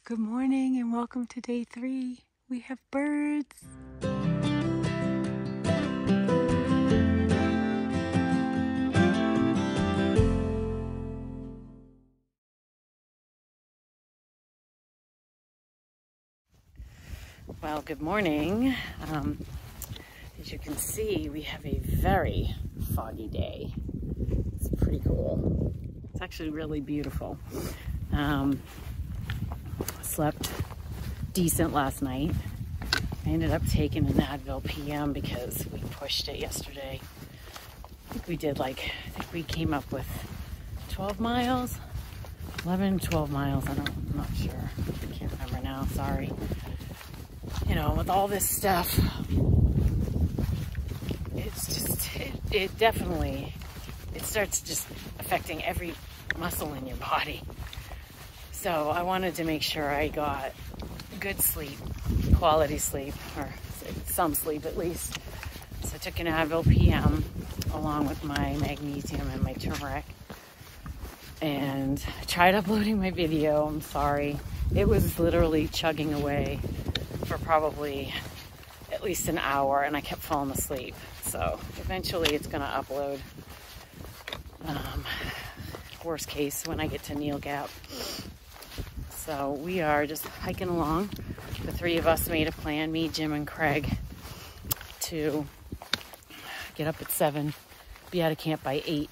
Good morning and welcome to day 3. We have birds. Well, good morning. As you can see, we have a very foggy day. It's pretty cool. It's actually really beautiful. Slept decent last night. I ended up taking an Advil PM because we pushed it yesterday. I think we did I think we came up with 12 miles, 11, 12 miles. I'm not sure. I can't remember now, sorry. You know, with all this stuff, it's just, it definitely, it starts just affecting every muscle in your body. So I wanted to make sure I got good sleep, quality sleep, or some sleep at least. So I took an Advil PM along with my magnesium and my turmeric. And I tried uploading my video, I'm sorry. It was literally chugging away for probably at least an hour and I kept falling asleep. So eventually it's gonna upload. Worst case when I get to Neels Gap. So we are just hiking along. The 3 of us made a plan, me, Jim, and Craig, to get up at 7, be out of camp by 8.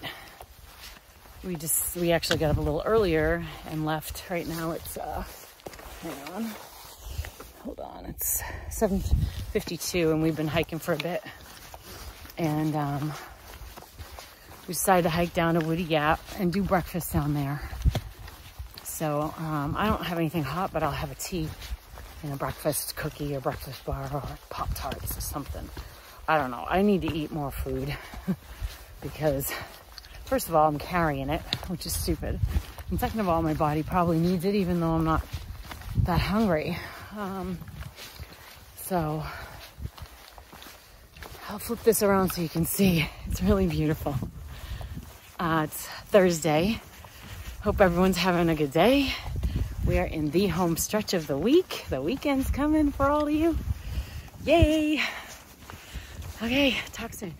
We actually got up a little earlier and left. Right now it's, hang on, hold on, it's 7:52 and we've been hiking for a bit. And we decided to hike down to Woody Gap and do breakfast down there. So I don't have anything hot, but I'll have a tea and a breakfast cookie or breakfast bar or Pop-Tarts or something. I don't know. I need to eat more food because first of all, I'm carrying it, which is stupid. And second of all, my body probably needs it even though I'm not that hungry. So I'll flip this around so you can see. It's really beautiful. It's Thursday. Hope everyone's having a good day. We are in the home stretch of the week. The weekend's coming for all of you. Yay! Okay, talk soon.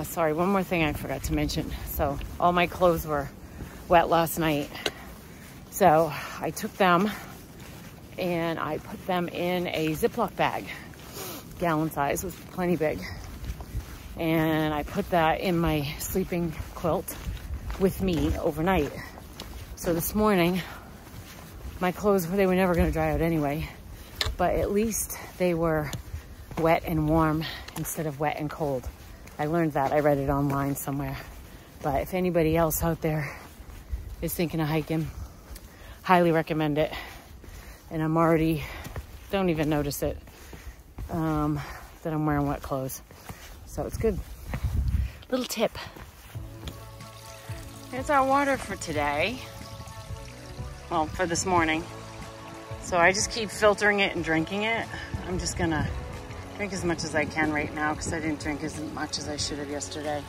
Sorry, one more thing I forgot to mention. So all my clothes were wet last night. So I took them and I put them in a Ziploc bag, gallon size, was plenty big. And I put that in my sleeping quilt with me overnight. So this morning, my clothes, they were never gonna dry out anyway, but at least they were wet and warm instead of wet and cold. I learned that. I read it online somewhere. But if anybody else out there is thinking of hiking, highly recommend it. And I'm already, don't even notice it, that I'm wearing wet clothes. So it's good. Little tip. Here's our water for today. Well, for this morning. So I just keep filtering it and drinking it. I'm just gonna drink as much as I can right now because I didn't drink as much as I should have yesterday.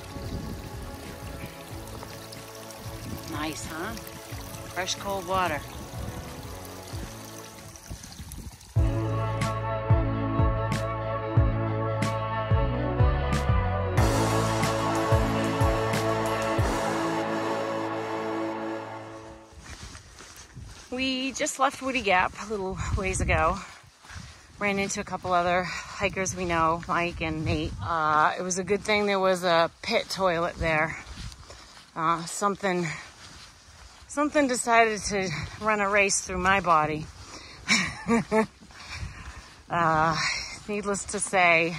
Nice, huh? Fresh, cold water. We just left Woody Gap a little ways ago. Ran into a couple other hikers we know, Mike and Nate. It was a good thing there was a pit toilet there. Something decided to run a race through my body. Needless to say,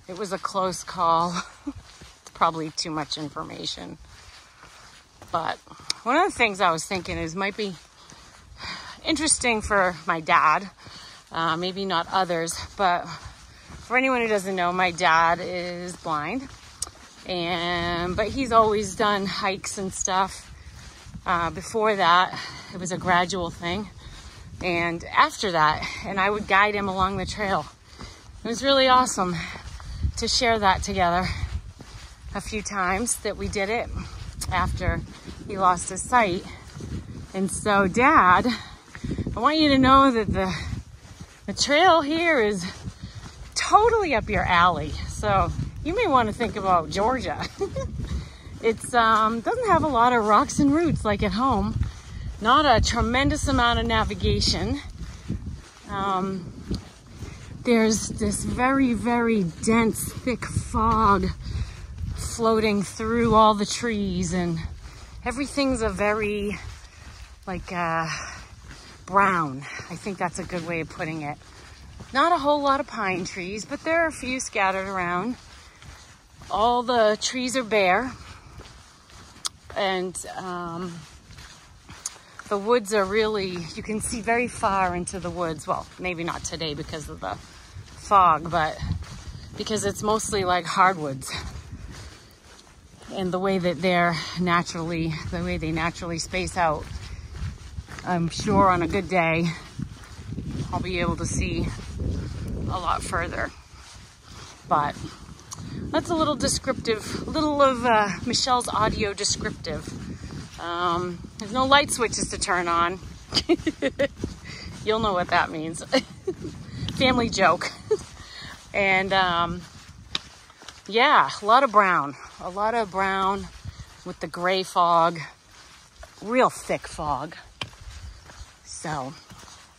it was a close call. It's probably too much information. But one of the things I was thinking is might be interesting for my dad, maybe not others, but for anyone who doesn't know, my dad is blind, but he's always done hikes and stuff. Before that, it was a gradual thing, and after that, and I would guide him along the trail. It was really awesome to share that together. A few times that we did it after he lost his sight. And so, Dad, I want you to know that the trail here is totally up your alley. So you may want to think about Georgia. It's doesn't have a lot of rocks and roots like at home. Not a tremendous amount of navigation. There's this very, very dense, thick fog floating through all the trees, and everything's a very brown. I think that's a good way of putting it. Not a whole lot of pine trees, but there are a few scattered around. All the trees are bare, and the woods are really, you can see very far into the woods. Well, maybe not today because of the fog, but because it's mostly like hardwoods. And the way that they naturally space out, I'm sure on a good day, I'll be able to see a lot further. But that's a little descriptive, little of Michelle's audio descriptive. There's no light switches to turn on. You'll know what that means. Family joke. And yeah, a lot of brown with the gray fog, real thick fog. So, all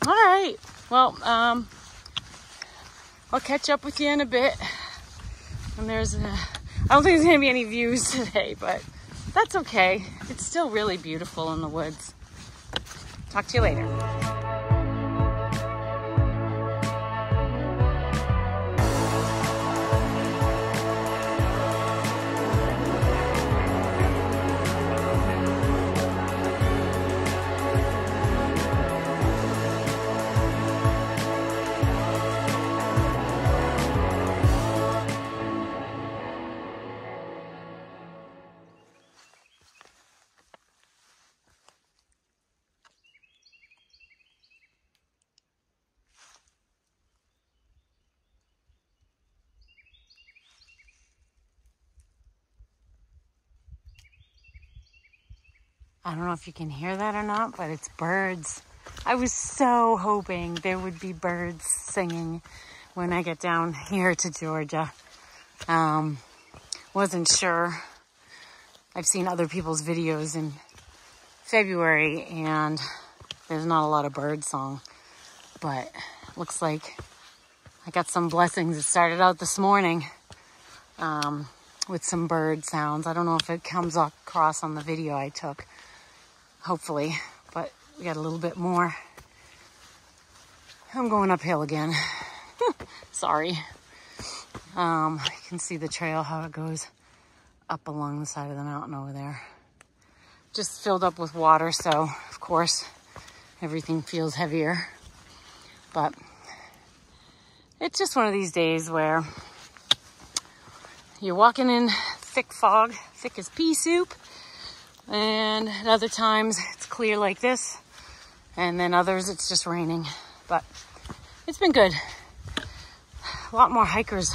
right. Well, I'll catch up with you in a bit. And I don't think there's gonna be any views today, but that's okay. It's still really beautiful in the woods. Talk to you later. I don't know if you can hear that or not, but it's birds. I was so hoping there would be birds singing when I get down here to Georgia. Wasn't sure. I've seen other people's videos in February and there's not a lot of bird song, but looks like I got some blessings. It started out this morning with some bird sounds. I don't know if it comes across on the video I took. Hopefully, but we got a little bit more. I'm going uphill again. Sorry. You can see the trail, how it goes up along the side of the mountain over there. Just filled up with water, so of course everything feels heavier. But it's just one of these days where you're walking in thick fog, thick as pea soup. And at other times it's clear like this, and then others it's just raining. But it's been good. A lot more hikers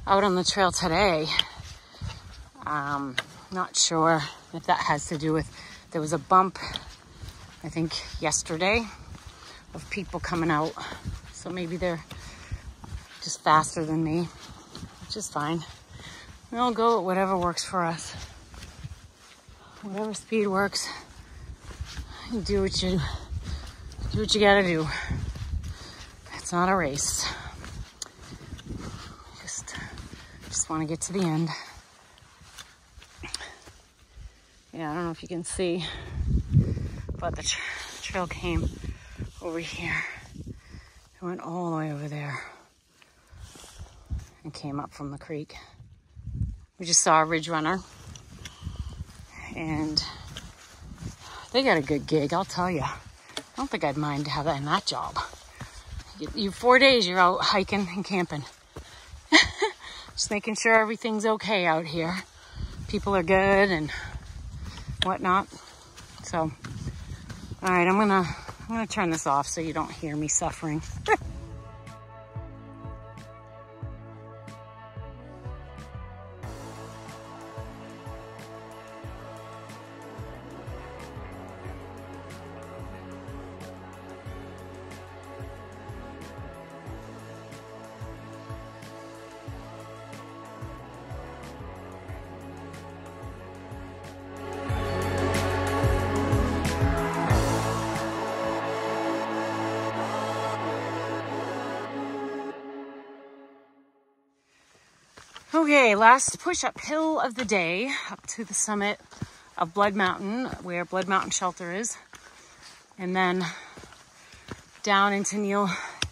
out on the trail today. Not sure if that has to do with, there was a bump, I think yesterday, of people coming out. So maybe they're just faster than me, which is fine. We'll go at whatever works for us. Whatever speed works, you do what you gotta do. It's not a race. Just want to get to the end. Yeah, I don't know if you can see, but the trail came over here. It went all the way over there and came up from the creek. We just saw a ridge runner. And They got a good gig, I'll tell you. I don't think I'd mind having that job. You 4 days, you're out hiking and camping. Just making sure everything's okay out here. People are good and whatnot. So, all right, I'm gonna turn this off so you don't hear me suffering. Okay, last push-up hill of the day, up to the summit of Blood Mountain, where Blood Mountain Shelter is, and then down into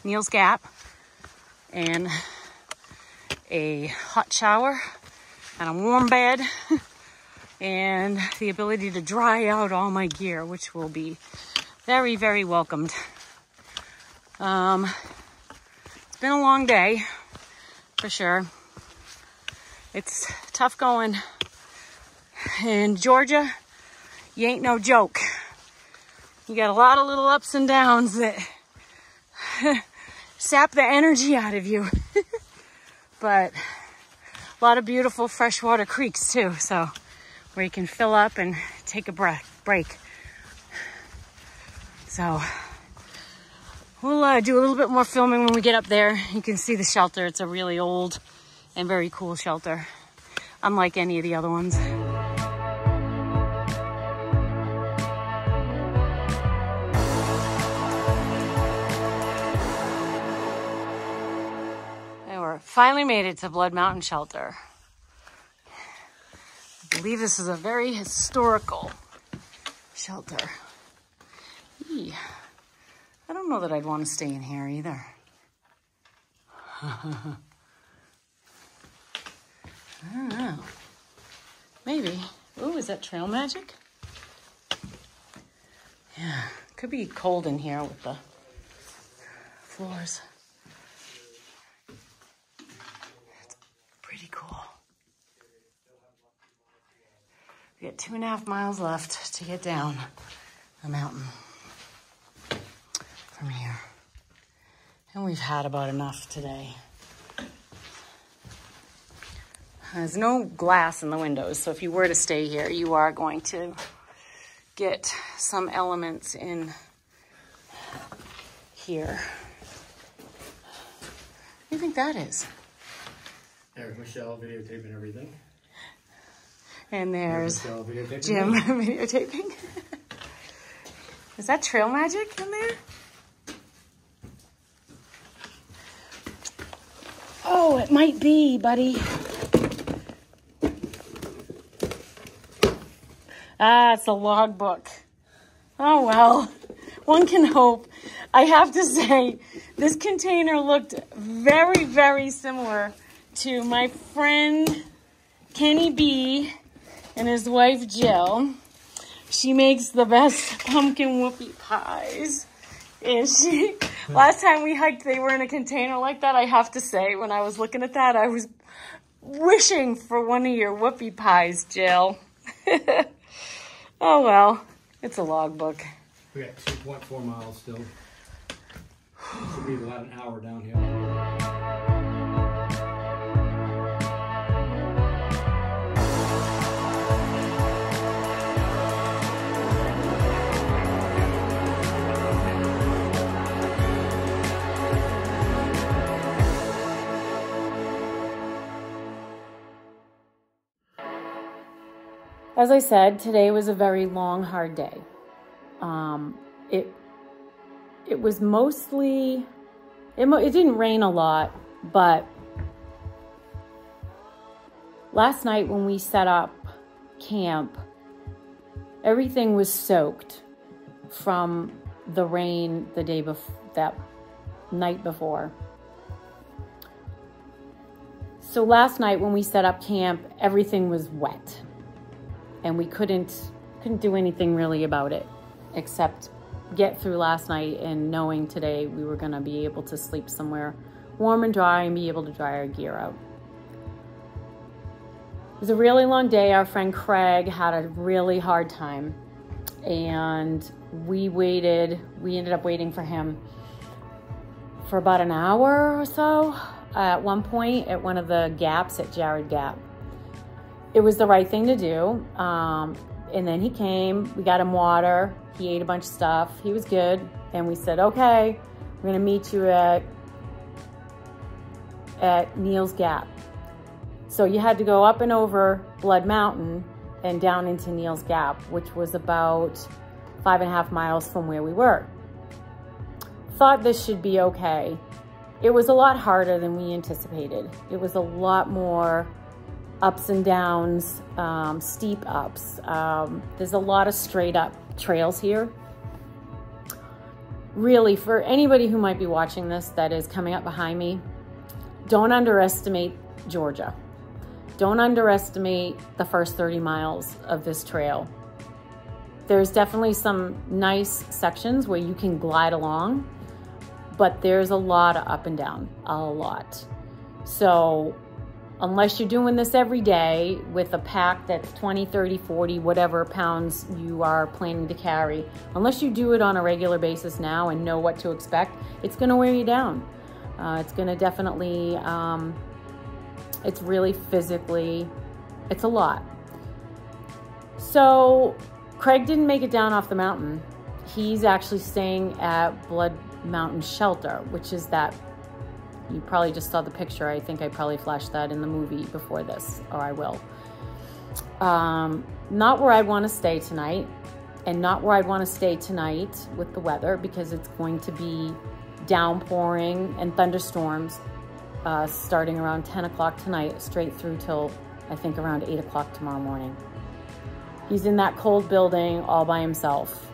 Neels Gap, and a hot shower, and a warm bed, and the ability to dry out all my gear, which will be very, very welcomed. It's been a long day, for sure. It's tough going. In Georgia, you ain't no joke. You got a lot of little ups and downs that sap the energy out of you. But a lot of beautiful freshwater creeks too, so where you can fill up and take a break. So we'll do a little bit more filming when we get up there. You can see the shelter. It's a really old and very cool shelter, unlike any of the other ones. And we're finally made it to Blood Mountain Shelter. I believe this is a very historical shelter. Eee. I don't know that I'd want to stay in here either. I don't know. Maybe. Ooh, is that trail magic? Yeah, could be cold in here with the floors. It's pretty cool. We got 2.5 miles left to get down the mountain from here. And we've had about enough today. There's no glass in the windows, so if you were to stay here, you are going to get some elements in here. What do you think that is? There's Michelle videotaping everything. And there's Jim videotaping. Is that trail magic in there? Oh, it might be, buddy. Ah, it's a logbook. Oh, well, one can hope. I have to say, this container looked very, very similar to my friend Kenny B and his wife Jill. She makes the best pumpkin whoopie pies. And last time we hiked, they were in a container like that. I have to say, when I was looking at that, I was wishing for one of your whoopie pies, Jill. Oh, well, it's a logbook. We got 2.4 miles still. Should be about an hour downhill. As I said, today was a very long, hard day. It was mostly, it didn't rain a lot, but last night when we set up camp, everything was soaked from the rain the day before, that night before. So last night when we set up camp, everything was wet. And we couldn't couldn't do anything really about it except get through last night and knowing today we were gonna be able to sleep somewhere warm and dry and be able to dry our gear out. It was a really long day. Our friend Craig had a really hard time, and we ended up waiting for him for about an hour or so at one point at one of the gaps at Neels Gap. It was the right thing to do. And then he came, we got him water, he ate a bunch of stuff, he was good. And we said, okay, we're gonna meet you at Neels Gap. So you had to go up and over Blood Mountain and down into Neels Gap, which was about 5.5 miles from where we were. Thought this should be okay. It was a lot harder than we anticipated. It was a lot more ups and downs, steep ups. There's a lot of straight up trails here. Really, for anybody who might be watching this that is coming up behind me, don't underestimate Georgia. Don't underestimate the first 30 miles of this trail. There's definitely some nice sections where you can glide along, but there's a lot of up and down, a lot. So unless you're doing this every day with a pack that's 20, 30, 40, whatever pounds you are planning to carry, unless you do it on a regular basis now and know what to expect, it's gonna wear you down. It's gonna definitely, it's really physically, it's a lot. So Craig didn't make it down off the mountain. He's actually staying at Blood Mountain Shelter, which is that, you probably just saw the picture. I think I probably flashed that in the movie before this, or I will. Not where I'd want to stay tonight, and not where I'd want to stay tonight with the weather, because it's going to be downpouring and thunderstorms starting around 10 o'clock tonight, straight through till I think around 8 o'clock tomorrow morning. He's in that cold building all by himself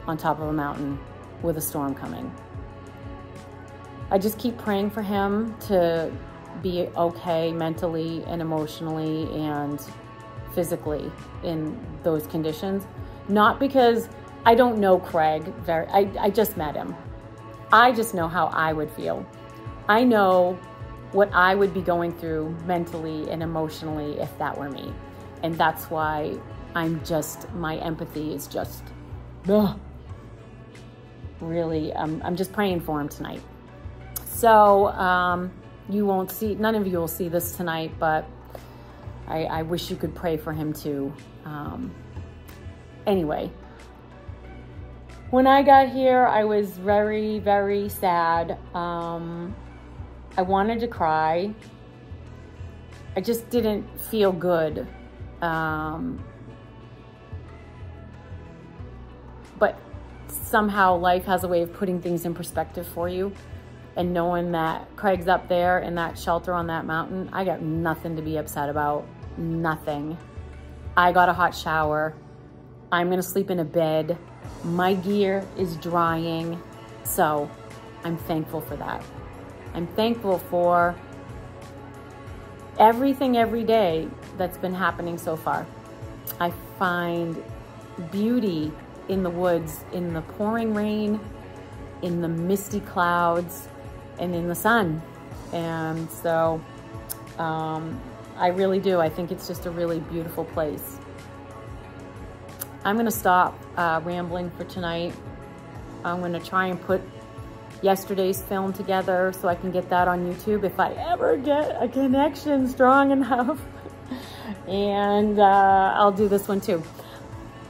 on top of a mountain with a storm coming. I just keep praying for him to be okay mentally and emotionally and physically in those conditions. Not because I don't know Craig, I just met him. I just know how I would feel. I know what I would be going through mentally and emotionally if that were me. And that's why my empathy is just, really, I'm just praying for him tonight. So you won't see, none of you will see this tonight, but I wish you could pray for him too. Anyway, when I got here, I was very, very sad. I wanted to cry. I just didn't feel good. But somehow life has a way of putting things in perspective for you. And knowing that Craig's up there in that shelter on that mountain, I got nothing to be upset about, nothing. I got a hot shower. I'm gonna sleep in a bed. My gear is drying. So I'm thankful for that. I'm thankful for everything every day that's been happening so far. I find beauty in the woods, in the pouring rain, in the misty clouds, and in the sun. And so I really do. I think it's just a really beautiful place. I'm gonna stop rambling for tonight. I'm gonna try and put yesterday's film together so I can get that on YouTube if I ever get a connection strong enough. And I'll do this one too.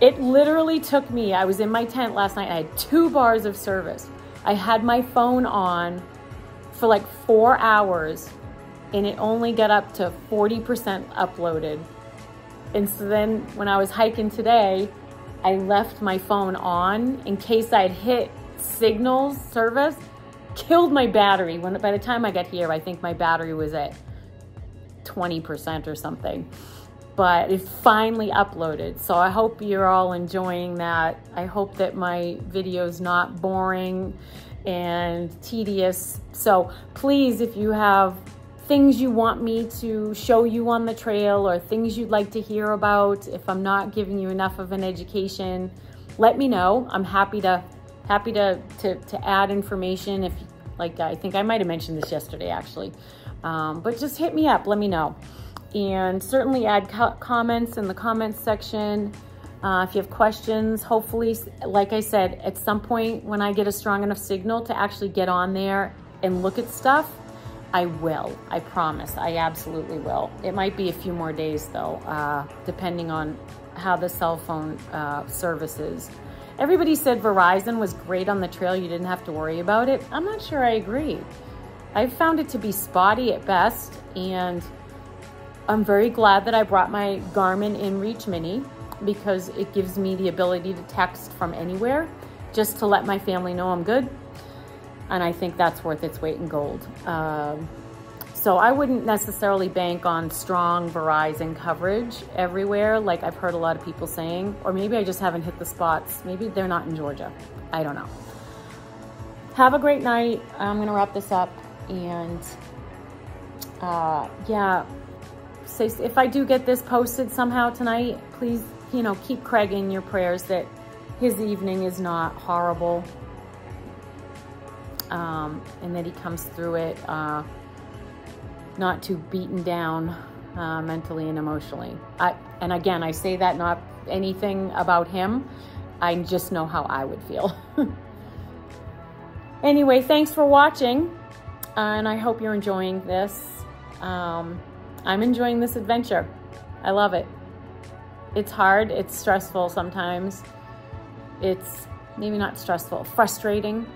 It literally took me, I was in my tent last night, I had 2 bars of service. I had my phone on for like 4 hours and it only got up to 40% uploaded. And so then when I was hiking today, I left my phone on in case I'd hit signal service, killed my battery. By the time I got here, I think my battery was at 20% or something. But it finally uploaded. So I hope you're all enjoying that. I hope that my video's not boring and tedious. So please, if you have things you want me to show you on the trail or things you'd like to hear about. If I'm not giving you enough of an education, let me know. I'm happy to add information. If, like, I think I might have mentioned this yesterday actually, but just hit me up, let me know. And certainly add comments in the comments section. If you have questions, hopefully, like I said, at some point when I get a strong enough signal to actually get on there and look at stuff, I will. I promise. I absolutely will. It might be a few more days though, depending on how the cell phone service is. Everybody said Verizon was great on the trail. You didn't have to worry about it. I'm not sure I agree. I found it to be spotty at best, and I'm very glad that I brought my Garmin InReach Mini, because it gives me the ability to text from anywhere just to let my family know I'm good. And I think that's worth its weight in gold. So I wouldn't necessarily bank on strong Verizon coverage everywhere, like I've heard a lot of people saying, or maybe I just haven't hit the spots. Maybe they're not in Georgia. I don't know. Have a great night. I'm gonna wrap this up, and yeah, if I do get this posted somehow tonight, please, you know, keep Craig in your prayers that his evening is not horrible, and that he comes through it not too beaten down mentally and emotionally. And again, I say that not anything about him. I just know how I would feel. Anyway, thanks for watching, and I hope you're enjoying this. I'm enjoying this adventure. I love it. It's hard, it's stressful sometimes. It's maybe not stressful, frustrating.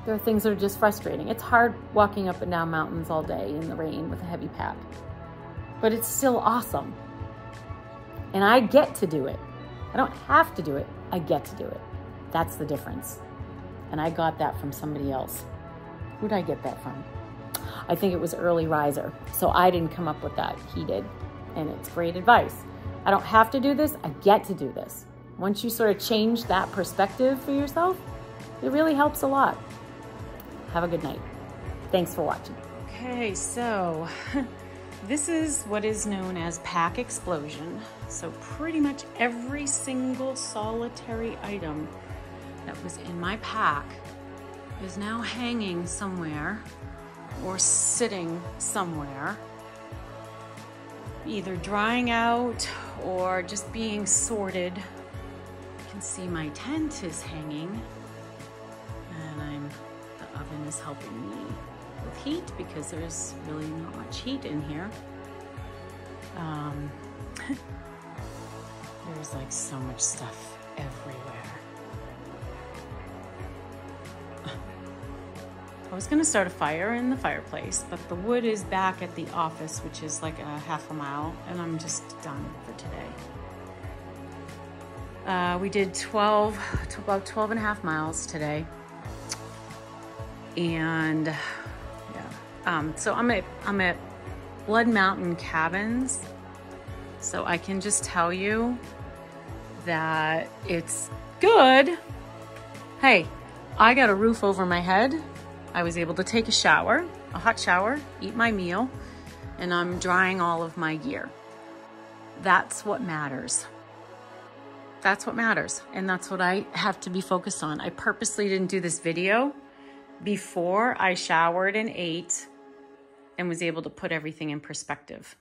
There are things that are just frustrating. It's hard walking up and down mountains all day in the rain with a heavy pack, but it's still awesome. And I get to do it. I don't have to do it, I get to do it. That's the difference. And I got that from somebody else. Who did I get that from? I think it was Early Riser. So I didn't come up with that, he did. And it's great advice. I don't have to do this, I get to do this. Once you sort of change that perspective for yourself, it really helps a lot. Have a good night. Thanks for watching. Okay, so this is what is known as pack explosion. So pretty much every single solitary item that was in my pack is now hanging somewhere or sitting somewhere, either drying out or just being sorted. You can see my tent is hanging, and the oven is helping me with heat because there's really not much heat in here. There's like so much stuff everywhere. I was gonna start a fire in the fireplace, but the wood is back at the office, which is like a half a mile, and I'm just done for today. We did about 12 and a half miles today. And yeah, so I'm at Blood Mountain Cabins. So I can just tell you that it's good. Hey, I got a roof over my head. I was able to take a shower, a hot shower, eat my meal, and I'm drying all of my gear. That's what matters. That's what matters. And that's what I have to be focused on. I purposely didn't do this video before I showered and ate and was able to put everything in perspective.